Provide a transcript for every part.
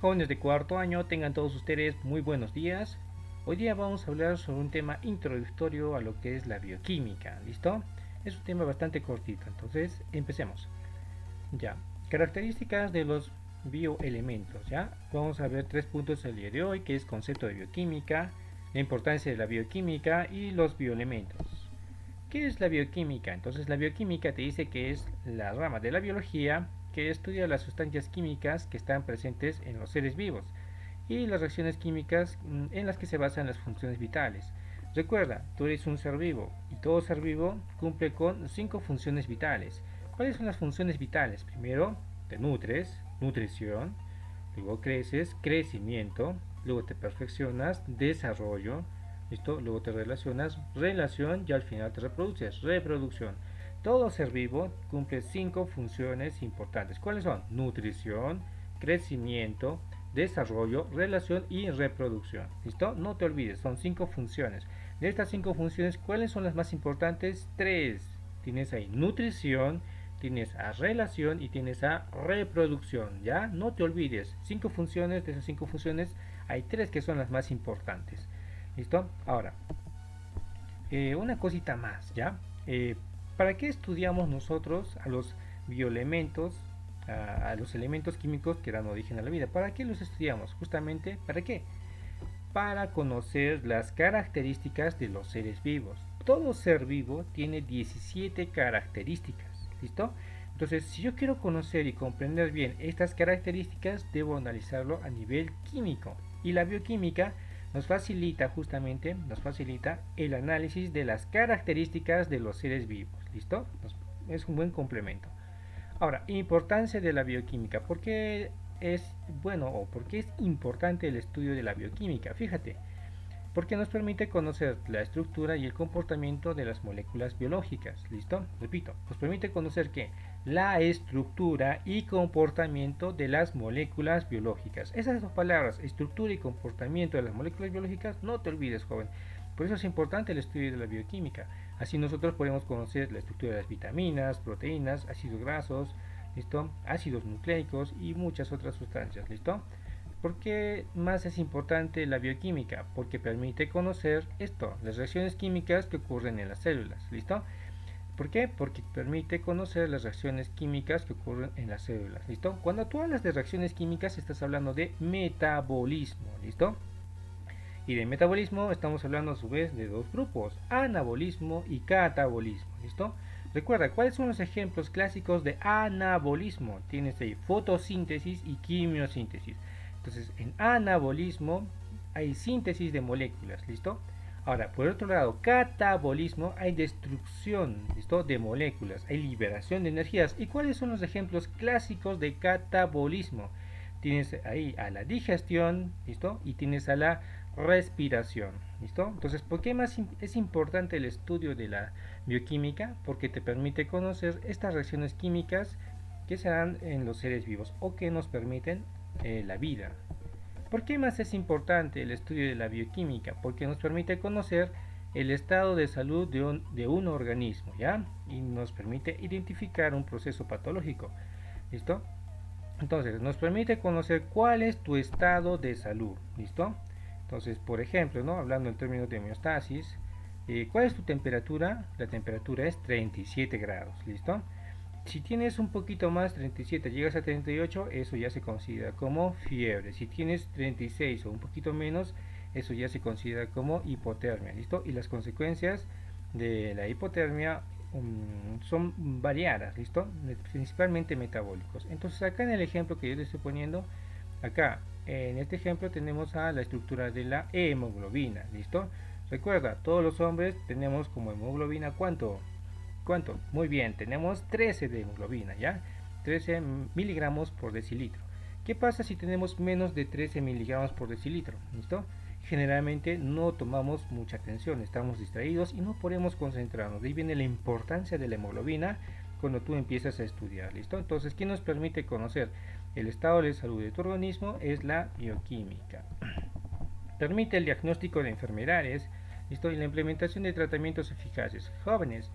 Jóvenes de cuarto año, tengan todos ustedes muy buenos días. Hoy día vamos a hablar sobre un tema introductorio a lo que es la bioquímica, ¿listo? Es un tema bastante cortito, entonces empecemos. Ya, características de los bioelementos, ¿ya? Vamos a ver 3 puntos el día de hoy, que es concepto de bioquímica, la importancia de la bioquímica y los bioelementos. ¿Qué es la bioquímica? Entonces la bioquímica te dice que es la rama de la biología que estudia las sustancias químicas que están presentes en los seres vivos y las reacciones químicas en las que se basan las funciones vitales. Recuerda, tú eres un ser vivo y todo ser vivo cumple con 5 funciones vitales. ¿Cuáles son las funciones vitales? Primero, te nutres, nutrición, luego creces, crecimiento, luego te perfeccionas, desarrollo, ¿listo? Luego te relacionas, relación y al final te reproduces, reproducción. Todo ser vivo cumple 5 funciones importantes. ¿Cuáles son? Nutrición, crecimiento, desarrollo, relación y reproducción. ¿Listo? No te olvides, son 5 funciones. De estas 5 funciones, ¿cuáles son las más importantes? Tres. Tienes ahí nutrición, tienes a relación y tienes a reproducción. ¿Ya? No te olvides, 5 funciones, de esas 5 funciones hay 3 que son las más importantes. ¿Listo? Ahora, una cosita más, ¿ya? ¿Para qué estudiamos nosotros a los bioelementos, a los elementos químicos que dan origen a la vida? ¿Para qué los estudiamos? Justamente, ¿para qué? Para conocer las características de los seres vivos. Todo ser vivo tiene 17 características, ¿listo? Entonces, si yo quiero conocer y comprender bien estas características, debo analizarlo a nivel químico. Y la bioquímica nos facilita justamente, nos facilita el análisis de las características de los seres vivos, ¿listo? Es un buen complemento. Ahora, importancia de la bioquímica. ¿Por qué es bueno o por qué es importante el estudio de la bioquímica? Fíjate, porque nos permite conocer la estructura y el comportamiento de las moléculas biológicas. ¿Listo? Repito, nos permite conocer que la estructura y comportamiento de las moléculas biológicas. Esas 2 palabras, estructura y comportamiento de las moléculas biológicas, no te olvides, joven. Por eso es importante el estudio de la bioquímica. Así nosotros podemos conocer la estructura de las vitaminas, proteínas, ácidos grasos, ¿listo? Ácidos nucleicos y muchas otras sustancias, ¿listo? ¿Por qué más es importante la bioquímica? Porque permite conocer esto, las reacciones químicas que ocurren en las células, ¿listo? ¿Por qué? Porque permite conocer las reacciones químicas que ocurren en las células, ¿listo? Cuando tú hablas de reacciones químicas estás hablando de metabolismo, ¿listo? Y de metabolismo estamos hablando a su vez de 2 grupos, anabolismo y catabolismo, ¿listo? Recuerda, ¿cuáles son los ejemplos clásicos de anabolismo? Tienes ahí fotosíntesis y quimiosíntesis. Entonces, en anabolismo hay síntesis de moléculas, ¿listo? Ahora, por otro lado, catabolismo hay destrucción, ¿listo? De moléculas, hay liberación de energías. ¿Y cuáles son los ejemplos clásicos de catabolismo? Tienes ahí a la digestión, ¿listo? Y tienes a la respiración, ¿listo? Entonces, ¿por qué más es importante el estudio de la bioquímica? Porque te permite conocer estas reacciones químicas que se dan en los seres vivos o que nos permiten la vida. ¿Por qué más es importante el estudio de la bioquímica? Porque nos permite conocer el estado de salud de un organismo, ¿ya? Y nos permite identificar un proceso patológico, ¿listo? Entonces, nos permite conocer cuál es tu estado de salud, ¿listo? Entonces, por ejemplo, ¿no? Hablando en términos de homeostasis, ¿cuál es tu temperatura? La temperatura es 37 grados, ¿listo? Si tienes un poquito más, 37, llegas a 38, eso ya se considera como fiebre. Si tienes 36 o un poquito menos, eso ya se considera como hipotermia, ¿listo? Y las consecuencias de la hipotermia son variadas, ¿listo? Principalmente metabólicos. Entonces acá en el ejemplo que yo te estoy poniendo, acá en este ejemplo tenemos a la estructura de la hemoglobina, ¿listo? Recuerda, todos los hombres tenemos como hemoglobina ¿cuánto? ¿Cuánto? Muy bien, tenemos 13 de hemoglobina, ¿ya? 13 miligramos por decilitro. ¿Qué pasa si tenemos menos de 13 miligramos por decilitro? ¿Listo? Generalmente no tomamos mucha atención, estamos distraídos y no podemos concentrarnos. De ahí viene la importancia de la hemoglobina cuando tú empiezas a estudiar, ¿listo? Entonces, ¿qué nos permite conocer el estado de salud de tu organismo? Es la bioquímica. Permite el diagnóstico de enfermedades, ¿listo? Y la implementación de tratamientos eficaces. Jóvenes,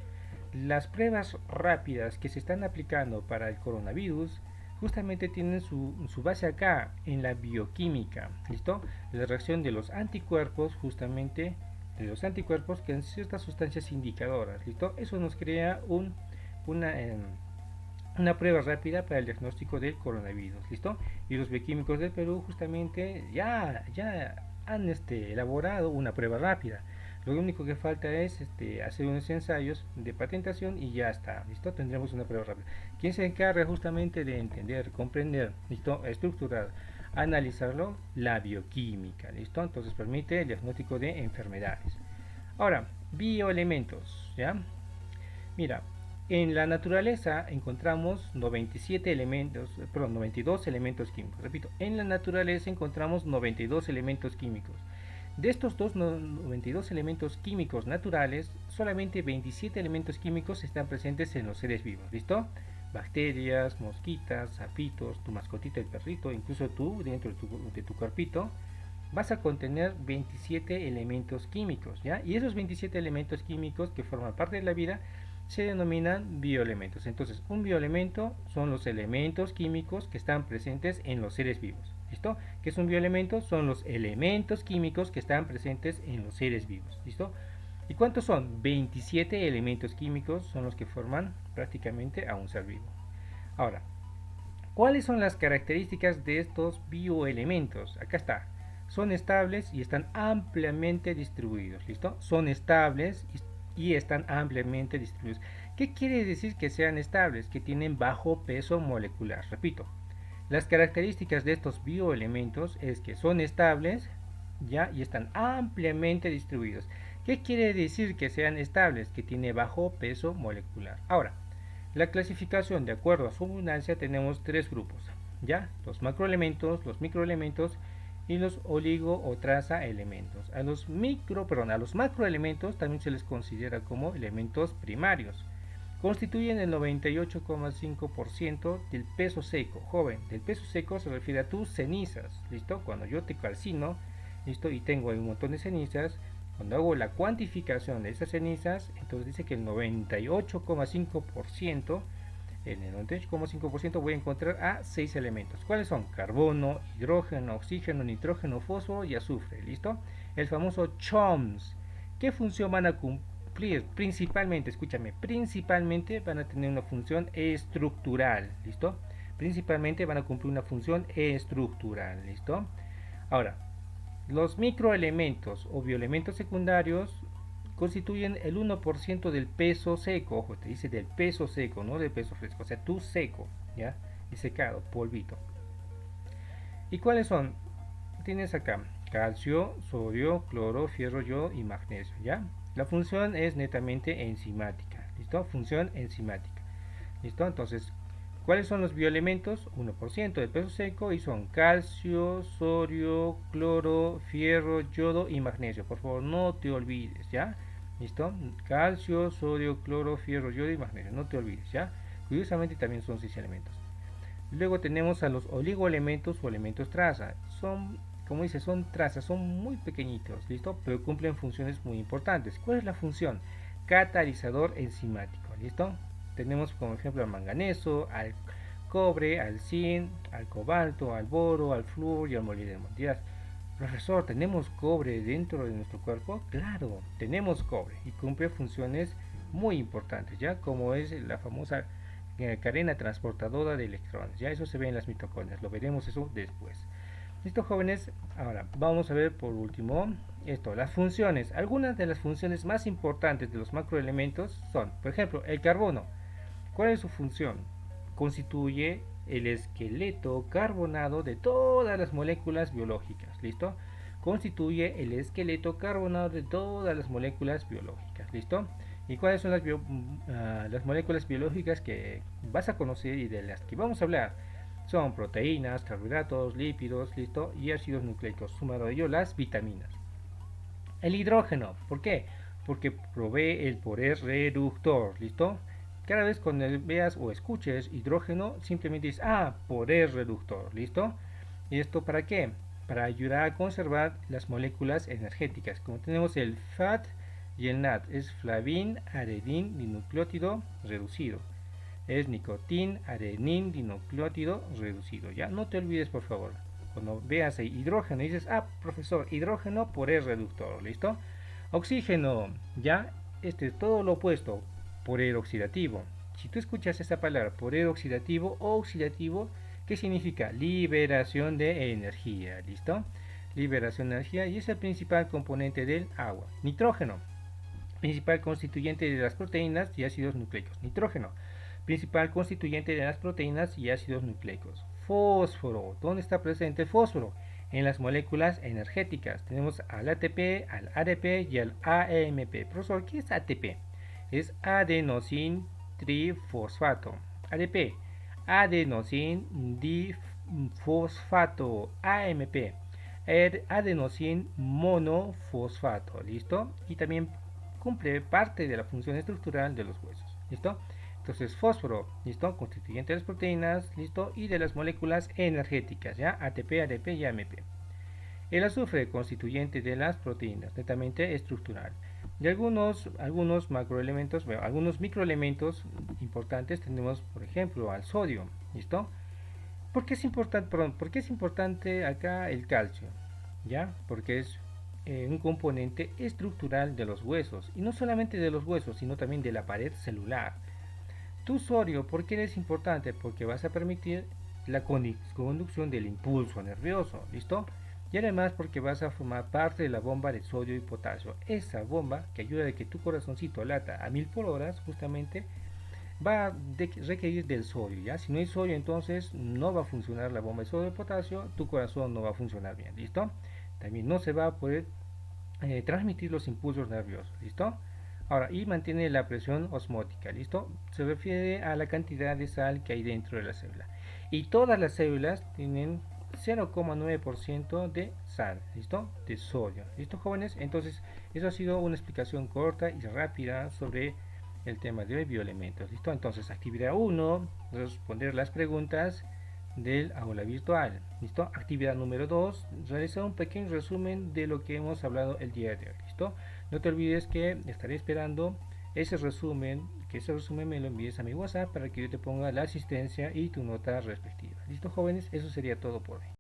las pruebas rápidas que se están aplicando para el coronavirus justamente tienen su base acá, en la bioquímica, ¿listo? La reacción de los anticuerpos, justamente, de los anticuerpos que en ciertas sustancias indicadoras, ¿listo? Eso nos crea una, una prueba rápida para el diagnóstico del coronavirus, ¿listo? Y los bioquímicos del Perú justamente ya han elaborado una prueba rápida. Lo único que falta es hacer unos ensayos de patentación y ya está, ¿listo? Tendremos una prueba rápida. ¿Quién se encarga justamente de entender, comprender, ¿listo? Estructurar, analizarlo? La bioquímica, ¿listo? Entonces permite el diagnóstico de enfermedades. Ahora, bioelementos, ¿ya? Mira, en la naturaleza encontramos 97 elementos, perdón, 92 elementos químicos. Repito, en la naturaleza encontramos 92 elementos químicos. De estos 92 elementos químicos naturales, solamente 27 elementos químicos están presentes en los seres vivos. ¿Listo? Bacterias, mosquitas, sapitos, tu mascotita, el perrito, incluso tú, dentro de tu cuerpito, vas a contener 27 elementos químicos, ¿ya? Y esos 27 elementos químicos que forman parte de la vida se denominan bioelementos. Entonces, un bioelemento son los elementos químicos que están presentes en los seres vivos. ¿Listo? ¿Qué es un bioelemento? Son los elementos químicos que están presentes en los seres vivos. ¿Listo? ¿Y cuántos son? 27 elementos químicos son los que forman prácticamente a un ser vivo. Ahora, ¿cuáles son las características de estos bioelementos? Acá está. Son estables y están ampliamente distribuidos. ¿Listo? Son estables y están ampliamente distribuidos. ¿Qué quiere decir que sean estables? Que tienen bajo peso molecular. Repito, las características de estos bioelementos es que son estables, ya, y están ampliamente distribuidos. ¿Qué quiere decir que sean estables? Que tiene bajo peso molecular. Ahora, la clasificación de acuerdo a su abundancia tenemos tres grupos, ya, los macroelementos, los microelementos y los oligo o traza elementos. A los macroelementos también se les considera como elementos primarios. Constituyen el 98,5% del peso seco. Joven, del peso seco se refiere a tus cenizas, ¿listo? Cuando yo te calcino, ¿listo? Y tengo ahí un montón de cenizas, cuando hago la cuantificación de esas cenizas, entonces dice que el 98,5%, en el 98,5% voy a encontrar a 6 elementos. ¿Cuáles son? Carbono, hidrógeno, oxígeno, nitrógeno, fósforo y azufre, ¿listo? El famoso CHOMS. ¿Qué función van a cumplir? Principalmente, escúchame, principalmente van a tener una función estructural, ¿listo? Principalmente van a cumplir una función estructural, ¿listo? Ahora, los microelementos o bioelementos secundarios constituyen el 1% del peso seco. Ojo, te dice del peso seco, no del peso fresco. O sea, tú seco, ¿ya? Y secado, polvito. ¿Y cuáles son? Tienes acá calcio, sodio, cloro, fierro, yodo y magnesio, ¿ya? La función es netamente enzimática, ¿listo? Función enzimática, ¿listo? Entonces, ¿cuáles son los bioelementos? 1% de peso seco y son calcio, sodio, cloro, fierro, yodo y magnesio. Por favor, no te olvides, ¿ya? ¿Listo? Calcio, sodio, cloro, fierro, yodo y magnesio. No te olvides, ¿ya? Curiosamente también son 6 elementos. Luego tenemos a los oligoelementos o elementos traza. Son, como dice, son trazas, son muy pequeñitos, ¿listo? Pero cumplen funciones muy importantes. ¿Cuál es la función? Catalizador enzimático, ¿listo? Tenemos como ejemplo al manganeso, al cobre, al zinc, al cobalto, al boro, al flúor y al molibdeno. Dirás, profesor, ¿tenemos cobre dentro de nuestro cuerpo? Claro, tenemos cobre y cumple funciones muy importantes, ¿ya? Como es la famosa cadena transportadora de electrones. Ya eso se ve en las mitocondrias, lo veremos eso después. Listo, jóvenes, ahora vamos a ver por último esto, las funciones. Algunas de las funciones más importantes de los macroelementos son, por ejemplo, el carbono. ¿Cuál es su función? Constituye el esqueleto carbonado de todas las moléculas biológicas, ¿listo? Constituye el esqueleto carbonado de todas las moléculas biológicas, ¿listo? ¿Y cuáles son las moléculas biológicas que vas a conocer y de las que vamos a hablar? Son proteínas, carbohidratos, lípidos, ¿listo? Y ácidos nucleicos, sumado a ello las vitaminas. El hidrógeno, ¿por qué? Porque provee el poder reductor, ¿listo? Cada vez cuando veas o escuches hidrógeno, simplemente dices, poder reductor, ¿listo? ¿Y esto para qué? Para ayudar a conservar las moléculas energéticas. Como tenemos el FAT y el NAT, es flavin, aredin, dinucleótido reducido. Es nicotín, adenín, dinucleótido reducido. Ya, no te olvides, por favor. Cuando veas ahí hidrógeno, dices, ah, profesor, hidrógeno por el reductor, ¿listo? Oxígeno, ya, este es todo lo opuesto, por el oxidativo. Si tú escuchas esa palabra, por el oxidativo o oxidativo, ¿qué significa? Liberación de energía, ¿listo? Liberación de energía y es el principal componente del agua. Nitrógeno, principal constituyente de las proteínas y ácidos nucleicos. Nitrógeno, principal constituyente de las proteínas y ácidos nucleicos. Fósforo, ¿dónde está presente el fósforo? En las moléculas energéticas. Tenemos al ATP, al ADP y al AMP. Profesor, ¿qué es ATP? Es adenosin trifosfato. ADP, adenosin difosfato. AMP, adenosin monofosfato. ¿Listo? Y también cumple parte de la función estructural de los huesos. ¿Listo? Entonces, fósforo, ¿listo? Constituyente de las proteínas, ¿listo? Y de las moléculas energéticas, ¿ya? ATP, ADP y AMP. El azufre, constituyente de las proteínas, netamente estructural. Y algunos macroelementos, bueno, algunos microelementos importantes tenemos, por ejemplo, al sodio, ¿listo? ¿Por qué es importante acá el calcio? ¿Ya? Porque es un componente estructural de los huesos, y no solamente de los huesos, sino también de la pared celular. Tu sodio, ¿por qué es importante? Porque vas a permitir la conducción del impulso nervioso, ¿listo? Y además porque vas a formar parte de la bomba de sodio y potasio. Esa bomba que ayuda a que tu corazoncito lata a 1000 por hora, justamente, va a requerir del sodio, ¿ya? Si no hay sodio, entonces no va a funcionar la bomba de sodio y potasio, tu corazón no va a funcionar bien, ¿listo? También no se va a poder transmitir los impulsos nerviosos, ¿listo? Ahora, y mantiene la presión osmótica, ¿listo? Se refiere a la cantidad de sal que hay dentro de la célula. Y todas las células tienen 0,9% de sal, ¿listo? De sodio, ¿listo, jóvenes? Entonces, eso ha sido una explicación corta y rápida sobre el tema de bioelementos, ¿listo? Entonces, actividad 1, responder las preguntas del aula virtual. ¿Listo? Actividad número 2, realizar un pequeño resumen de lo que hemos hablado el día de hoy. ¿Listo? No te olvides que estaré esperando ese resumen, que ese resumen me lo envíes a mi WhatsApp para que yo te ponga la asistencia y tu nota respectiva. ¿Listo, jóvenes? Eso sería todo por hoy.